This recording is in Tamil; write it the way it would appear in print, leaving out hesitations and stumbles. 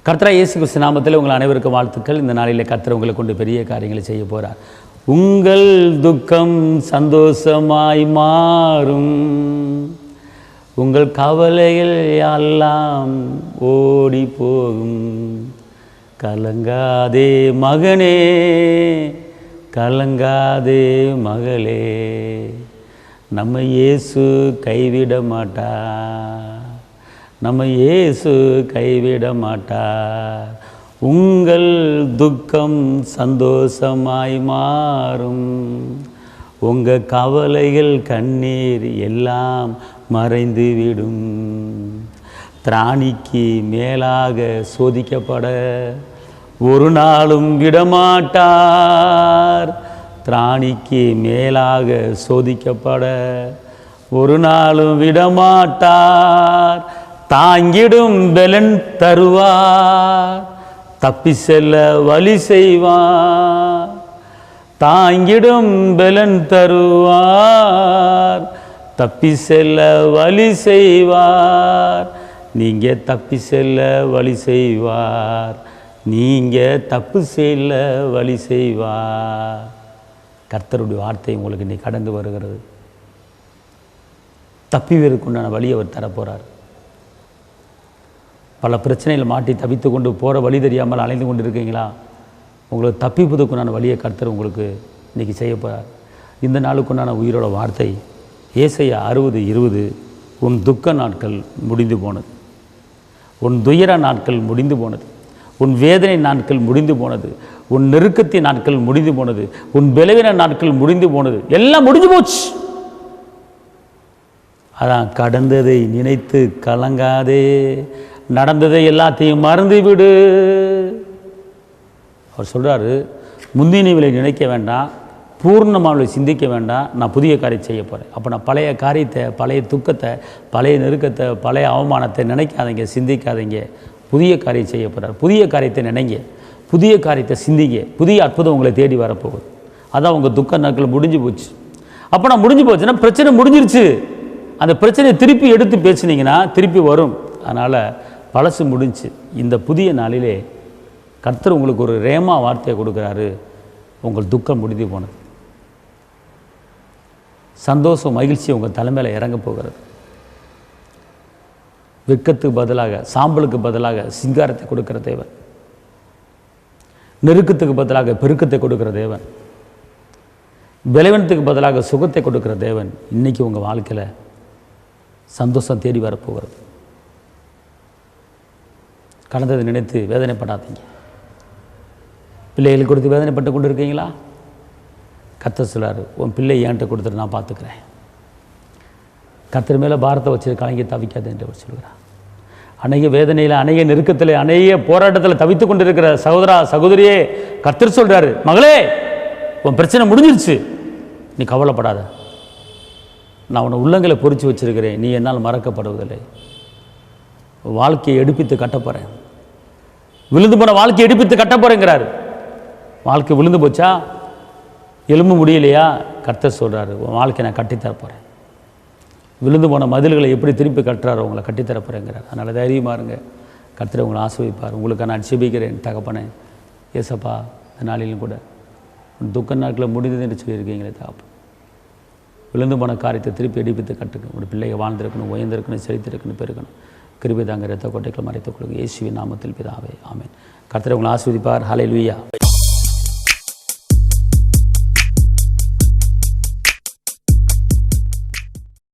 கர்த்தராகிய இயேசு கிறிஸ்து நாமத்தில் உங்கள் அனைவருக்கும் வாழ்த்துக்கள். இந்த நாளிலே கர்த்தர் உங்களை கொண்டு பெரிய காரியங்களை செய்ய போகிறார். உங்கள் துக்கம் சந்தோஷமாய் மாறும், உங்கள் கவலைகள் எல்லாம் ஓடி போகும். கலங்காதே மகனே, கலங்காதே மகளே, நம்ம இயேசு கைவிட மாட்டார், நம்ம இயேசு கைவிட மாட்டார். உங்கள் துக்கம் சந்தோஷமாய் மாறும், உங்கள் கவலைகள் கண்ணீர் எல்லாம் மறைந்துவிடும். திராணிக்கு மேலாக சோதிக்கப்பட ஒரு நாளும் விடமாட்டார். திராணிக்கு மேலாக சோதிக்கப்பட ஒரு நாளும் விடமாட்டார். தாங்கிடும் பலன் தருவார், தப்பி செல்ல வழி செய்வார். தாங்கிடும் பலன் தருவார், தப்பி செல்ல வழி செய்வார். நீங்கள் தப்பி செல்ல வழி செய்வார், நீங்கள் தப்பு செல்ல வழி செய்வார். கர்த்தருடைய வார்த்தை உங்களுக்கு இன்னைக்கு கடந்து வருகிறது. தப்பிவதற்குண்டான வழி அவர் தரப்போகிறார். பல பிரச்சனைகள் மாட்டி தவித்து கொண்டு போகிற வழி தெரியாமல் அலைந்து கொண்டு இருக்கீங்களா? உங்களுக்கு தப்பிப்பதற்குண்டான வழியை கர்த்தர் உங்களுக்கு இன்றைக்கி செய்ய போகிறார். இந்த நாளுக்குண்டான உயிரோட வார்த்தை ஏசாயா 60:20. உன் துக்க நாட்கள் முடிந்து போனது, உன் துயர நாட்கள் முடிந்து போனது, உன் வேதனை நாட்கள் முடிந்து போனது, உன் நெருக்கத்தின் நாட்கள் முடிந்து போனது, உன் பலவீன நாட்கள் முடிந்து போனது, எல்லாம் முடிஞ்சு போச்சு. அதான் கடந்ததை நினைத்து கலங்காதே, நடந்ததை எல்லாத்தையும் மறந்து விடு. அவர் சொல்கிறாரு, முந்தினவளை நினைக்க வேண்டாம், பூர்ணமானவளை சிந்திக்க வேண்டாம், நான் புதிய காரியம் செய்ய போகிறேன். அப்போ நான் பழைய காரியத்தை, பழைய துக்கத்தை, பழைய நெருக்கத்தை, பழைய அவமானத்தை நினைக்காதீங்க, சிந்திக்காதீங்க. புதிய காரியம் செய்ய போகிறார். புதிய காரியத்தை நினைங்க, புதிய காரியத்தை சிந்திங்க. புதிய அற்புதம் உங்களை தேடி வரப்போகுது. அதான் உங்கள் துக்க நாட்கள் முடிஞ்சு போச்சு. அப்போ நான் முடிஞ்சு போச்சுன்னா பிரச்சனை முடிஞ்சிருச்சு. அந்த பிரச்சனையை திருப்பி எடுத்து பேசுனீங்கன்னா திருப்பி வரும். அதனால் பழசு முடிஞ்சு. இந்த புதிய நாளிலே கர்த்தர் உங்களுக்கு ஒரு ரேமா வார்த்தையை கொடுக்குறாரு. உங்கள் துக்கம் முடிந்து போனது, சந்தோஷம் மகிழ்ச்சி உங்கள் தலைமையில் இறங்க போகிறது. வெட்கத்துக்கு பதிலாக, சாம்பலுக்கு பதிலாக சிங்காரத்தை கொடுக்கிற தேவன், நெருக்கத்துக்கு பதிலாக பெருக்கத்தை கொடுக்கிற தேவன், பலவீனத்துக்கு பதிலாக சுகத்தை கொடுக்கிற தேவன் இன்றைக்கி உங்கள் வாழ்க்கையில் சந்தோஷம் தேடி வரப்போகிறது. கடந்ததை நினைத்து வேதனைப்படாதீங்க. பிள்ளைகள் கொடுத்து வேதனைப்பட்டு கொண்டு இருக்கீங்களா? கர்த்தர் சொல்றாரு, உன் பிள்ளை என்கிட்ட கொடுத்துட்டு நான் பார்த்துக்கிறேன். கர்த்தர் மேலே பாரத்தை வச்சு கலங்கி தவிக்காது என்று அவர் சொல்கிறார். அநேக வேதனையில், அநேக நெருக்கத்தில், அநேக போராட்டத்தில் தவித்து கொண்டு இருக்கிற சகோதரா சகோதரியே, கர்த்தர் சொல்கிறாரு, மகளே உன் பிரச்சனை முடிஞ்சிருச்சு, நீ கவலைப்படாத. நான் உன்னை உள்ளங்களை பொறிச்சு வச்சிருக்கிறேன், நீ என்னால் மறக்கப்படுவதில்லை. வாழ்க்கையை எடுப்பித்து கட்டப்போகிறேன், விழுந்து போன வாழ்க்கையை எடுப்பித்து கட்டப்போகிறேங்கிறாரு. வாழ்க்கை விழுந்து போச்சா, எலும்பு முடியலையா? கர்த்தர் சொல்கிறாரு, உன் வாழ்க்கையை நான் கட்டித்தரப்போகிறேன். விழுந்து போன மதில்களை எப்படி திருப்பி கட்டுறாரோ உங்களை கட்டித்தரப்போகிறேங்கிறார். அதனால் தைரியமாக இருங்க. கர்த்தரை உங்களை ஆசீர்வதிப்பார். உங்களுக்கு நான் ஜெபிக்கிறேன். தகப்பனே, ஏசப்பா, இந்த நாளிலும் கூட துக்க நாட்களில் முடிந்தது என்று சொல்லியிருக்கீங்களே தகப்பன், விழுந்து போன காரியத்தை திருப்பி எடுப்பித்து கட்டுங்க. உங்களுடைய பிள்ளைகள் வாழ்ந்திருக்கணும், உயர்ந்திருக்கணும், செழித்திருக்கணும், பெருக்கணும். கிருபை தாங்க இரத்த கோட்டைகளை மறைத்துக் கொள்ளுங்க. இயேசுவின் நாமத்தில் பிதாவே, ஆமென். கர்த்தரை உங்களை ஆசீர்வதிப்பார். ஹல்லேலூயா.